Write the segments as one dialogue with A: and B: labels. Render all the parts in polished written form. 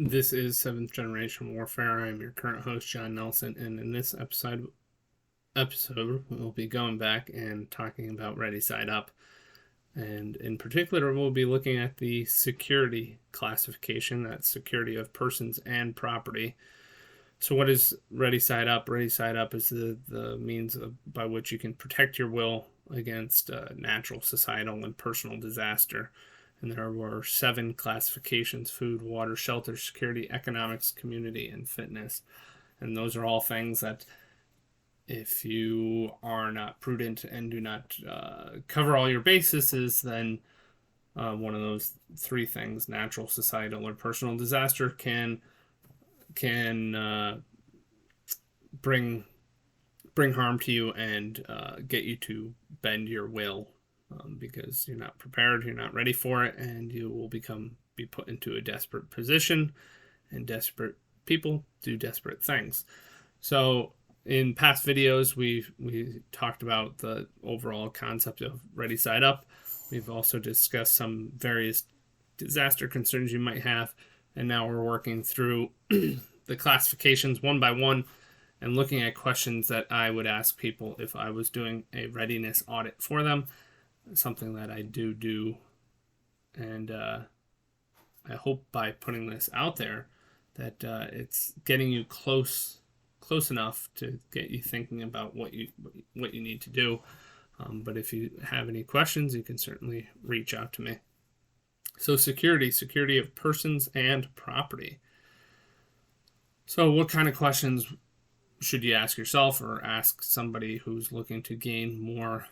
A: This is Seventh Generation Warfare. I'm your current host, John Nelson, and in this episode we'll be going back and talking about ReadySide Up. And in particular, we'll be looking at the security classification, that's security of persons and property. So what is ReadySide Up? ReadySide Up is the means by which you can protect your will against natural, societal, and personal disaster. And there were 7 classifications: food, water, shelter, security, economics, community, and fitness. And those are all things that, if you are not prudent and do not cover all your bases, then one of those 3 things, natural, societal, or personal disaster, can bring harm to you and get you to bend your will, because you're not prepared, you're not ready for it, and you will be put into a desperate position, and desperate people do desperate things. So in past videos, we talked about the overall concept of ReadySide Up. We've also discussed some various disaster concerns you might have, and now we're working through the classifications one by one and looking at questions that I would ask people if I was doing a readiness audit for them, something that I do. And I hope by putting this out there that it's getting you close enough to get you thinking about what you need to do. But if you have any questions, you can certainly reach out to me. So security of persons and property. So what kind of questions should you ask yourself or ask somebody who's looking to gain more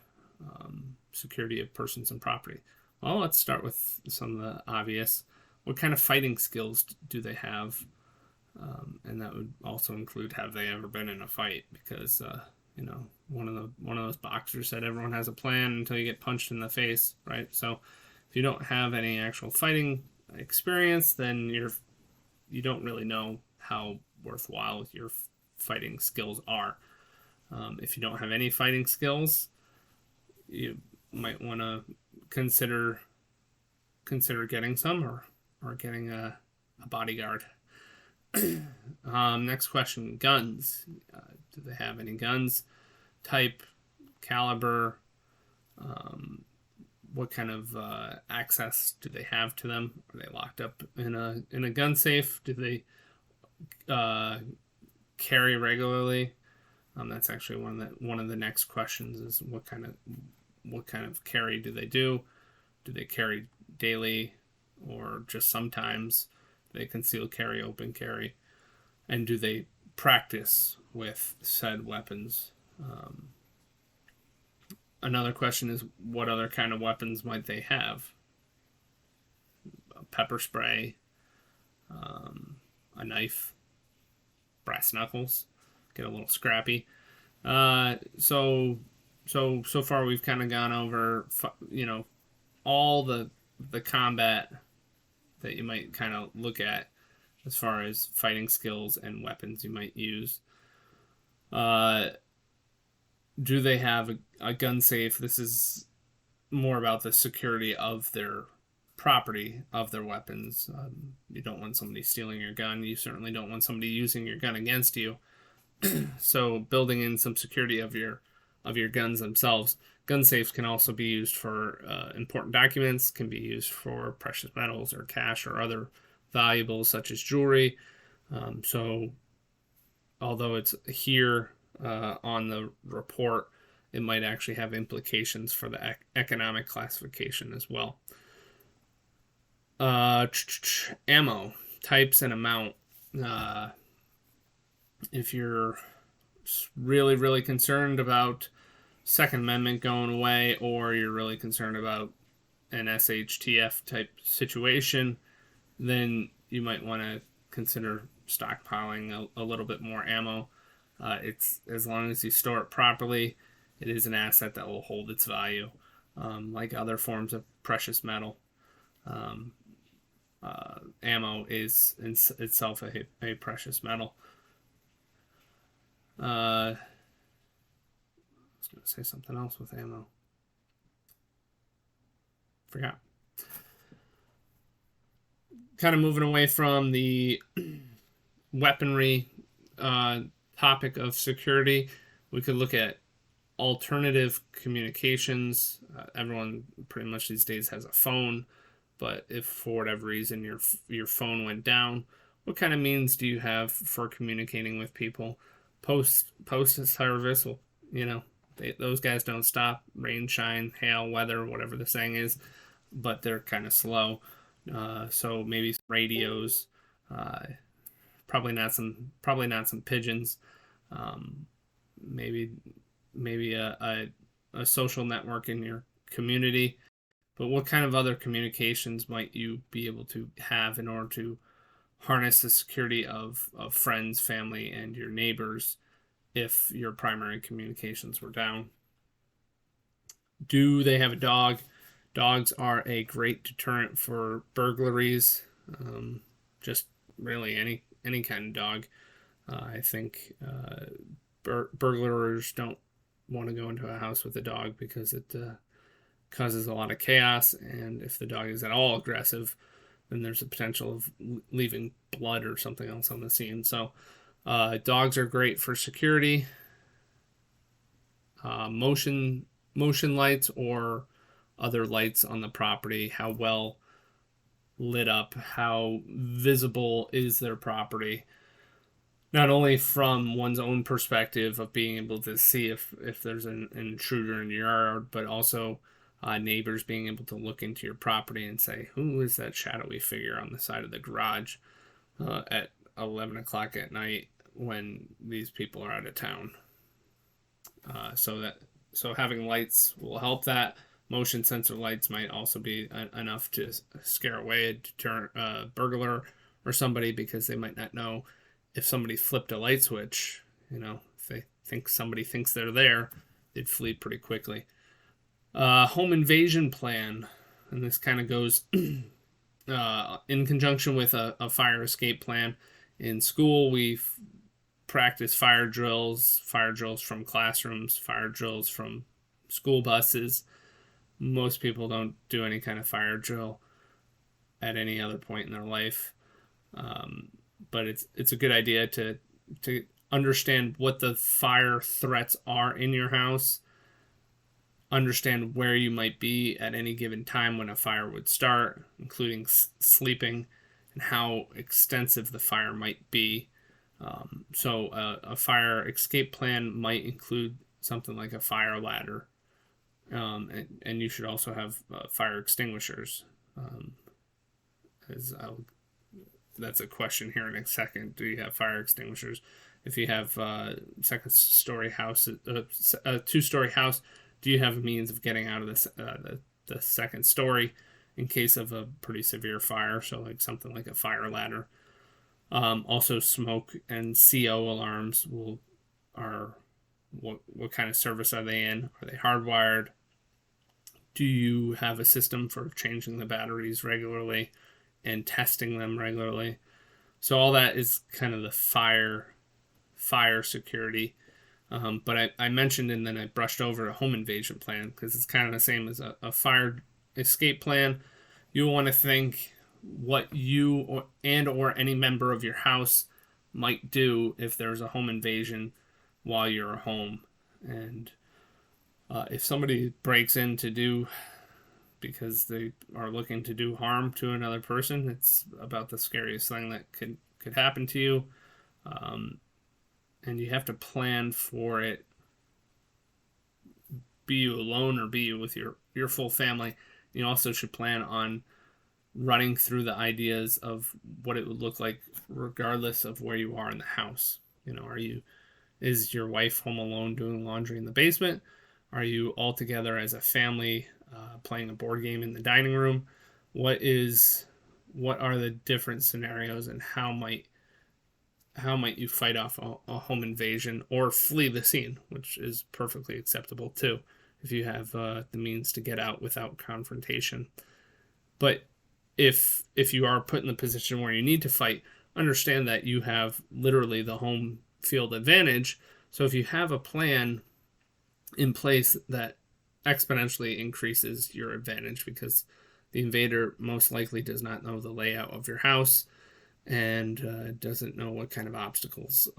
A: security of persons and property? Well, let's start with some of the obvious. What kind of fighting skills do they have? And that would also include, have they ever been in a fight? Because one of those boxers said everyone has a plan until you get punched in the face, right? So if you don't have any actual fighting experience, then you don't really know how worthwhile your fighting skills are. If you don't have any fighting skills, you might want to consider getting some, or getting a bodyguard. Next question: guns. Do they have any guns? Type, caliber. What kind of access do they have to them? Are they locked up in a gun safe? Do they carry regularly? That's actually one of the next questions, is what kind of carry do they do? Do they carry daily or just sometimes? Do they conceal carry, open carry? And do they practice with said weapons? Another question is, what other kind of weapons might they have? Pepper spray, a knife, brass knuckles, get a little scrappy. So far we've kind of gone over, all the combat that you might kind of look at as far as fighting skills and weapons you might use. Do they have a gun safe? This is more about the security of their property, of their weapons. You don't want somebody stealing your gun. You certainly don't want somebody using your gun against you. So building in some security of your guns themselves. Gun safes can also be used for important documents, can be used for precious metals or cash or other valuables such as jewelry. So although it's here on the report, it might actually have implications for the economic classification as well. Ammo types and amount. If you're really concerned about Second Amendment going away, or you're really concerned about an SHTF type situation, then you might want to consider stockpiling a little bit more ammo. It's, as long as you store it properly, it is an asset that will hold its value, like other forms of precious metal. Ammo is in itself a precious metal. I was going to say something else with ammo. Forgot. kind of moving away from the weaponry uh, topic of security, we could look at alternative communications. Everyone pretty much these days has a phone, but if for whatever reason your phone went down, what kind of means do you have for communicating with people? Post service will, you know, those guys don't stop. Rain, shine, hail, weather, whatever the saying is, but they're kind of slow. So maybe some radios. Uh, probably not some pigeons. Um, maybe maybe a social network in your community. But what kind of other communications might you be able to have in order to harness the security of friends, family, and your neighbors if your primary communications were down? Do they have a dog? Dogs are a great deterrent for burglaries. Just really any kind of dog. I think burglars don't want to go into a house with a dog because it causes a lot of chaos, and if the dog is at all aggressive, then there's a potential of leaving blood or something else on the scene. So dogs are great for security. Motion lights or other lights on the property. How well lit up? How visible is their property? Not only from one's own perspective of being able to see if there's an intruder in your yard, but also neighbors being able to look into your property and say, who is that shadowy figure on the side of the garage at 11 o'clock at night when these people are out of town? So having lights will help that. Motion sensor lights might also be enough to scare away a deterrent burglar or somebody, because they might not know if somebody flipped a light switch. If they think somebody thinks they're there, they'd flee pretty quickly. Home invasion plan, and this kind of goes in conjunction with a fire escape plan. In school, we practice fire drills from classrooms, fire drills from school buses. Most people don't do any kind of fire drill at any other point in their life. But it's a good idea to understand what the fire threats are in your house, understand where you might be at any given time when a fire would start, including sleeping, and how extensive the fire might be. So a fire escape plan might include something like a fire ladder, and you should also have fire extinguishers. As that's a question here in a second. Do you have fire extinguishers? If you have a second-story house, a two-story house, do you have a means of getting out of the second story in case of a pretty severe fire? So like something like a fire ladder. Also, smoke and CO alarms are what kind of service are they in? Are they hardwired? Do you have a system for changing the batteries regularly and testing them regularly? So all that is kind of the fire security. But I mentioned, and then I brushed over a home invasion plan because it's kind of the same as a fire escape plan. You'll want to think what you or any member of your house might do if there's a home invasion while you're home. And if somebody breaks in because they are looking to do harm to another person, it's about the scariest thing that could happen to you. And you have to plan for it. Be you alone or be you with your full family. You also should plan on running through the ideas of what it would look like regardless of where you are in the house. Is your wife home alone doing laundry in the basement? Are you all together as a family playing a board game in the dining room? What are the different scenarios, and how might you fight off a home invasion or flee the scene, which is perfectly acceptable too, if you have the means to get out without confrontation. But if you are put in the position where you need to fight, understand that you have literally the home field advantage. So if you have a plan in place, that exponentially increases your advantage, because The invader most likely does not know the layout of your house and doesn't know what kind of obstacles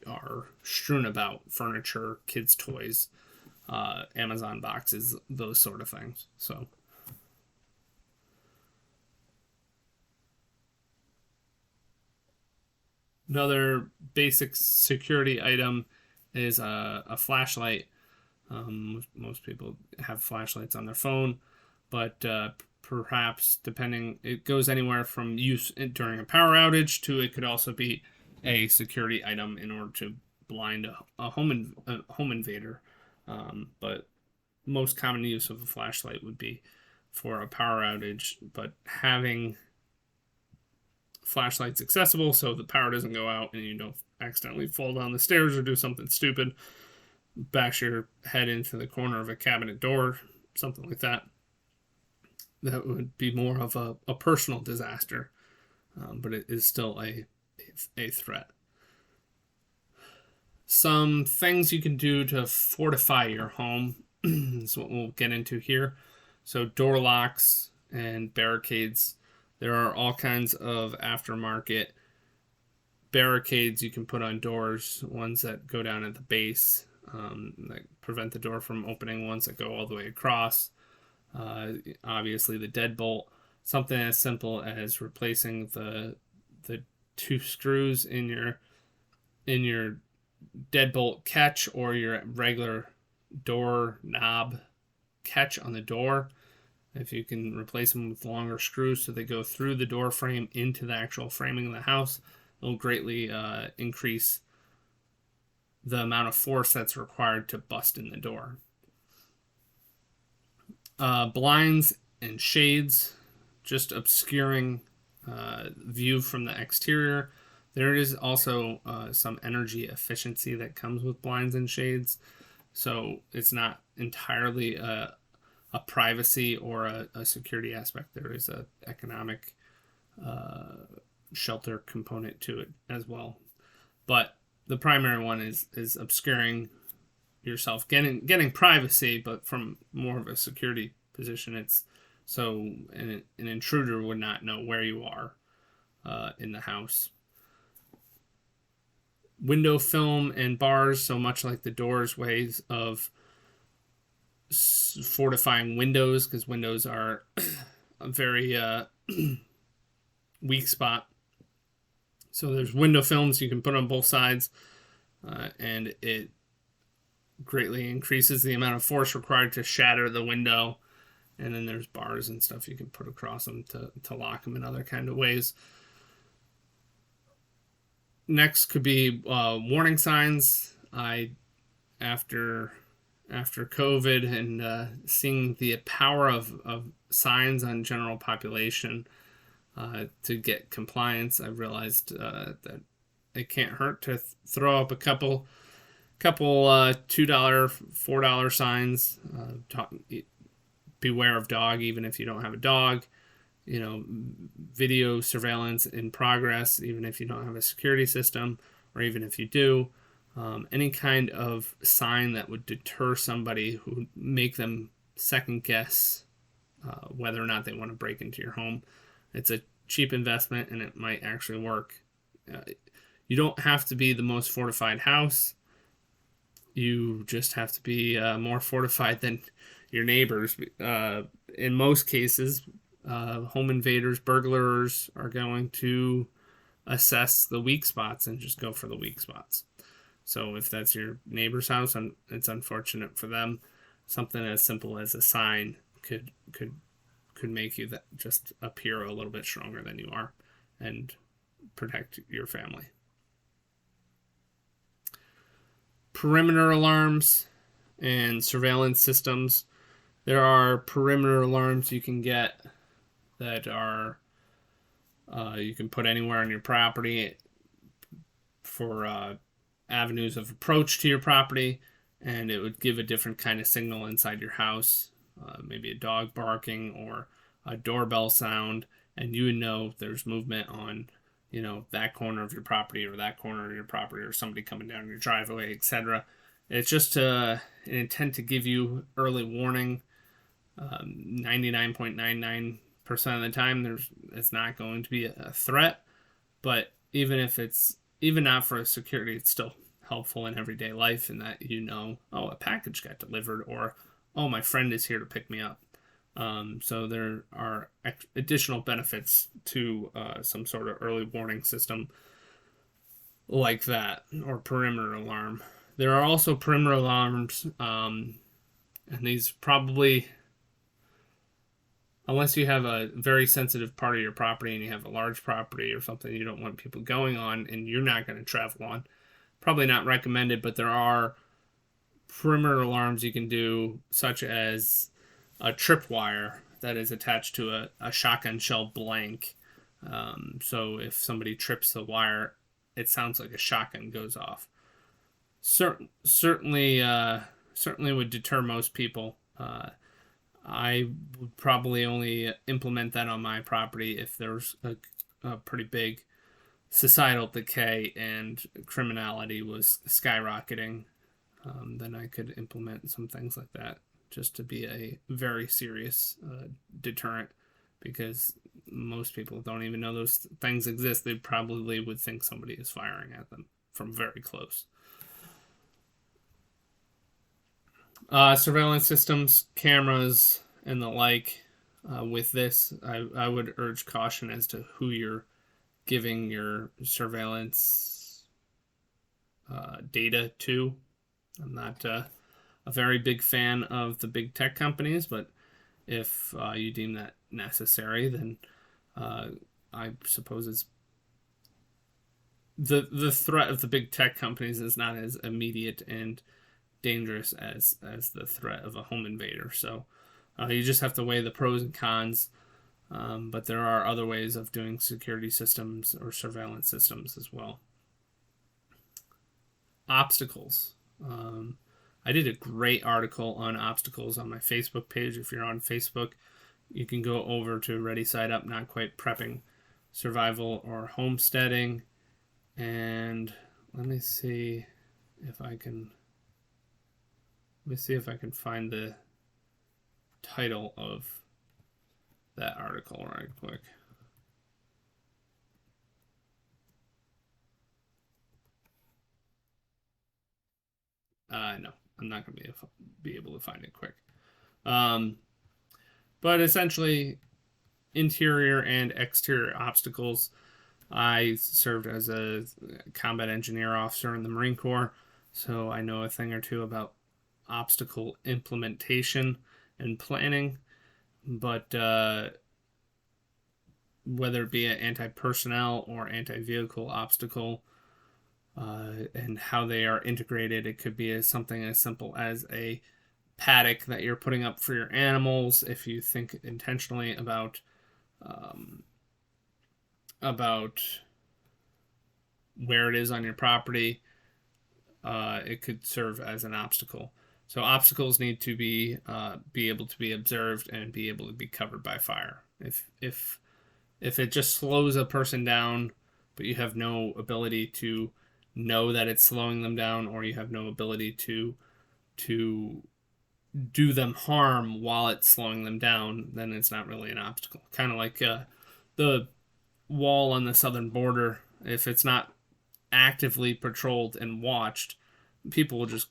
A: are strewn about: furniture, kids' toys, Amazon boxes, those sort of things. So another basic security item is a flashlight. Most people have flashlights on their phone, but perhaps depending, it goes anywhere from use during a power outage to it could also be a security item in order to blind a home invader. But most common use of a flashlight would be for a power outage, but having flashlights accessible so the power doesn't go out and you don't accidentally fall down the stairs or do something stupid, bash your head into the corner of a cabinet door, something like that. That would be more of a personal disaster, but it is still a threat. Some things you can do to fortify your home is what we'll get into here. So, door locks and barricades. There are all kinds of aftermarket barricades you can put on doors, ones that go down at the base that prevent the door from opening, ones that go all the way across. Obviously, the deadbolt, something as simple as replacing the two screws in your deadbolt catch or your regular door knob catch on the door. If you can replace them with longer screws so they go through the door frame into the actual framing of the house, it'll greatly increase the amount of force that's required to bust in the door. Blinds and shades, just obscuring view from the exterior. There is also some energy efficiency that comes with blinds and shades, so it's not entirely a privacy or a security aspect. There is a economic shelter component to it as well. But the primary one is obscuring yourself, getting privacy, but from more of a security position. It's so an intruder would not know where you are in the house. Window film and bars, so much like the doors ways of fortifying windows, because windows are a very weak spot. So there's window films you can put on both sides, and it greatly increases the amount of force required to shatter the window. And then there's bars and stuff you can put across them to lock them in other kind of ways. Next could be warning signs. After COVID and seeing the power of signs on general population to get compliance, I realized that it can't hurt to throw up a couple $2, $4 signs. Beware of dog, even if you don't have a dog. Video surveillance in progress, even if you don't have a security system, or even if you do. Any kind of sign that would deter somebody, who make them second guess whether or not they want to break into your home. It's a cheap investment and it might actually work. You don't have to be the most fortified house. You just have to be more fortified than your neighbors. In most cases, home invaders, burglars are going to assess the weak spots and just go for the weak spots. So if that's your neighbor's house, and it's unfortunate for them, something as simple as a sign could make you that just appear a little bit stronger than you are and protect your family. Perimeter alarms and surveillance systems. There are perimeter alarms you can get that are you can put anywhere on your property for avenues of approach to your property, and it would give a different kind of signal inside your house, maybe a dog barking or a doorbell sound, and you would know there's movement on that corner of your property or that corner of your property, or somebody coming down your driveway, etc. It's just an intent to give you early warning 99.99% of the time, it's not going to be a threat. But even if it's even not for security, it's still helpful in everyday life in that oh, a package got delivered, or oh, my friend is here to pick me up. So there are additional benefits to some sort of early warning system like that, or perimeter alarm. There are also perimeter alarms, and these probably, unless you have a very sensitive part of your property and you have a large property or something you don't want people going on and you're not going to travel on, probably not recommended. But there are perimeter alarms you can do, such as a tripwire that is attached to a shotgun shell blank. So if somebody trips the wire, it sounds like a shotgun goes off. Certainly would deter most people. I would probably only implement that on my property if there's a pretty big societal decay and criminality was skyrocketing. Then I could implement some things like that just to be a very serious deterrent, because most people don't even know those things exist. They probably would think somebody is firing at them from very close. Surveillance systems, cameras, and the like. With this, I would urge caution as to who you're giving your surveillance data to. I'm not a very big fan of the big tech companies, but if you deem that necessary, then I suppose it's the threat of the big tech companies is not as immediate and dangerous as the threat of a home invader. So you just have to weigh the pros and cons. But there are other ways of doing security systems or surveillance systems as well. Obstacles. I did a great article on obstacles on my Facebook page. If you're on Facebook, you can go over to ReadySide Up, Not Quite Prepping, Survival or Homesteading. And let me see if I can find the title of that article right quick. No, I'm not going to be able to find it quick. But essentially, interior and exterior obstacles. I served as a combat engineer officer in the Marine Corps, so I know a thing or two about obstacle implementation and planning. But whether it be an anti-personnel or anti-vehicle obstacle, and how they are integrated, it could be something as simple as a paddock that you're putting up for your animals. If you think intentionally about where it is on your property, it could serve as an obstacle. So obstacles need to be able to be observed and be able to be covered by fire. If it just slows a person down, but you have no ability to know that it's slowing them down, or you have no ability to do them harm while it's slowing them down, then it's not really an obstacle. Kind of like the wall on the southern border. If it's not actively patrolled and watched, people will just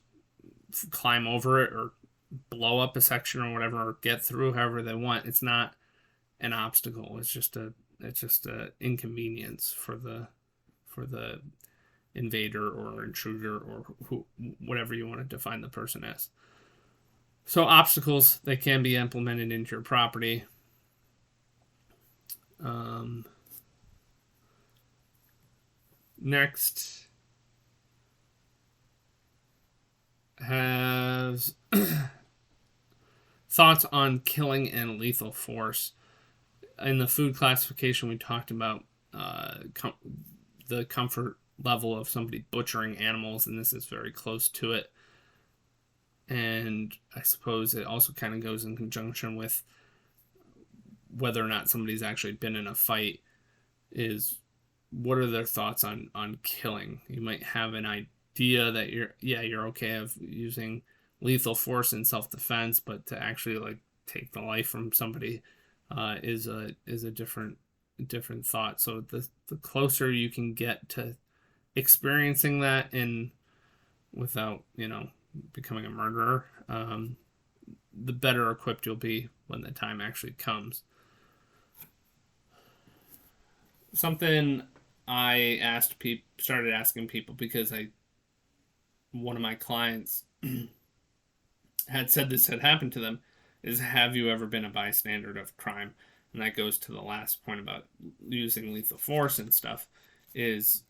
A: climb over it or blow up a section or whatever, or get through however they want. It's not an obstacle. It's just a inconvenience for the invader or intruder, or whatever you want to define the person as. So obstacles, they can be implemented into your property. Next has thoughts on killing and lethal force. In the food classification, we talked about the comfort level of somebody butchering animals, and this is very close to it. And I suppose it also kind of goes in conjunction with whether or not somebody's actually been in a fight, is what are their thoughts on killing. You might have an idea that you're okay of using lethal force in self-defense, but to actually like take the life from somebody is a different thought. So the closer you can get to experiencing that in without becoming a murderer, the better equipped you'll be when the time actually comes. Something I started asking people because one of my clients had said this had happened to them is, have you ever been a bystander of crime? And that goes to the last point about using lethal force and stuff, is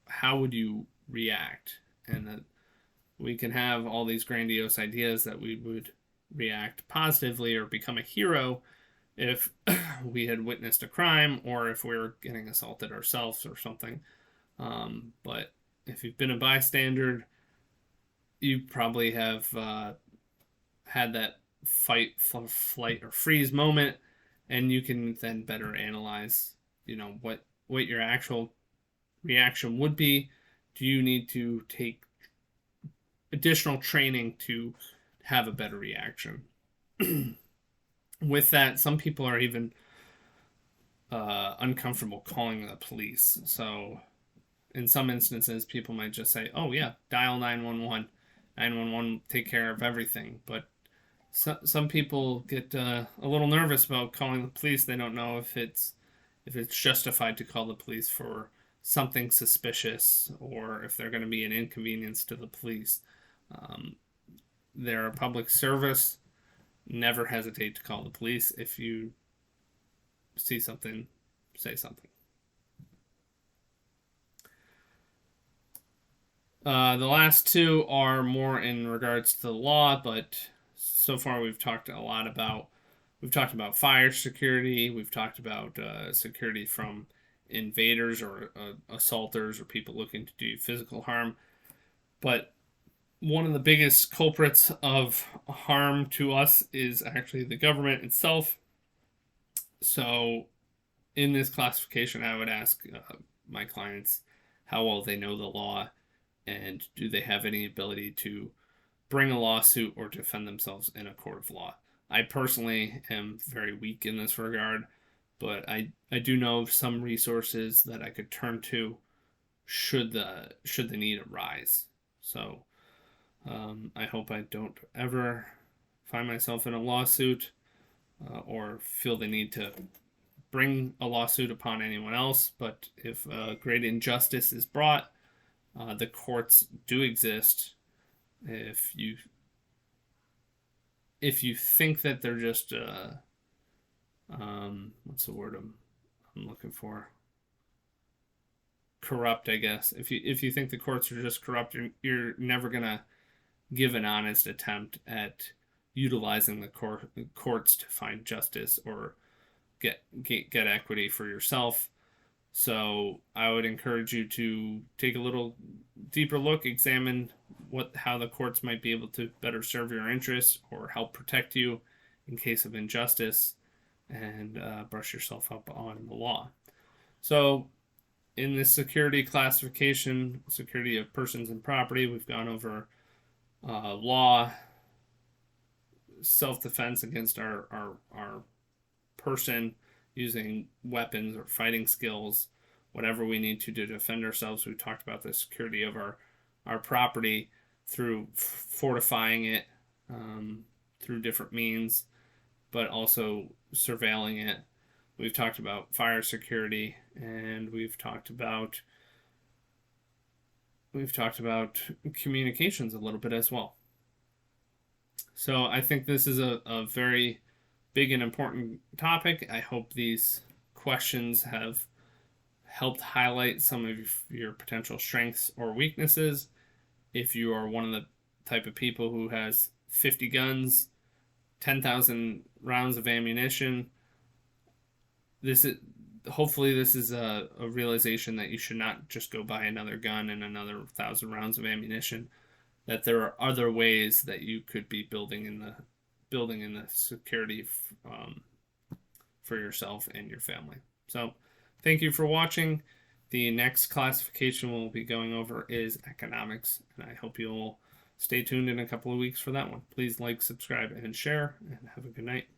A: how would you react? And that we can have all these grandiose ideas that we would react positively or become a hero if we had witnessed a crime or if we were getting assaulted ourselves or something. But if you've been a bystander, you probably have had that fight, flight, or freeze moment, and you can then better analyze, what your actual reaction would be. Do you need to take additional training to have a better reaction? With that, some people are even uncomfortable calling the police. So in some instances, people might just say, oh yeah, dial 911. 911 take care of everything. But some people get a little nervous about calling the police. They don't know if it's justified to call the police for something suspicious, or if they're going to be an inconvenience to the police. They're a public service. Never hesitate to call the police. If you see something, say something. The last two are more in regards to the law, but so far we've talked about fire security. We've talked about security from invaders or assaulters or people looking to do physical harm. But one of the biggest culprits of harm to us is actually the government itself. So in this classification, I would ask my clients how well they know the law, and do they have any ability to bring a lawsuit or defend themselves in a court of law. I personally am very weak in this regard, but I do know of some resources that I could turn to should the need arise. So I hope I don't ever find myself in a lawsuit or feel the need to bring a lawsuit upon anyone else. But if a great injustice is brought, the courts do exist. If you think that they're just what's the word I'm looking for? Corrupt, I guess. If you think the courts are just corrupt, you're never gonna give an honest attempt at utilizing the courts to find justice or get equity for yourself. So I would encourage you to take a little deeper look, examine how the courts might be able to better serve your interests or help protect you in case of injustice, and brush yourself up on the law. So in this security classification, security of persons and property, we've gone over law, self-defense against our person, using weapons or fighting skills, whatever we need to defend ourselves. We talked about the security of our property through fortifying it through different means, but also surveilling it. We've talked about fire security, and we've talked about communications a little bit as well. So I think this is a very big and important topic. I hope these questions have helped highlight some of your potential strengths or weaknesses. If you are one of the type of people who has 50 guns, 10,000 rounds of ammunition, hopefully this is a realization that you should not just go buy another gun and another 1,000 rounds of ammunition, that there are other ways that you could be building in the security for yourself and your family. So thank you for watching. The next classification we'll be going over is economics, and I hope you'll stay tuned in a couple of weeks for that one. Please like, subscribe, and share, and have a good night.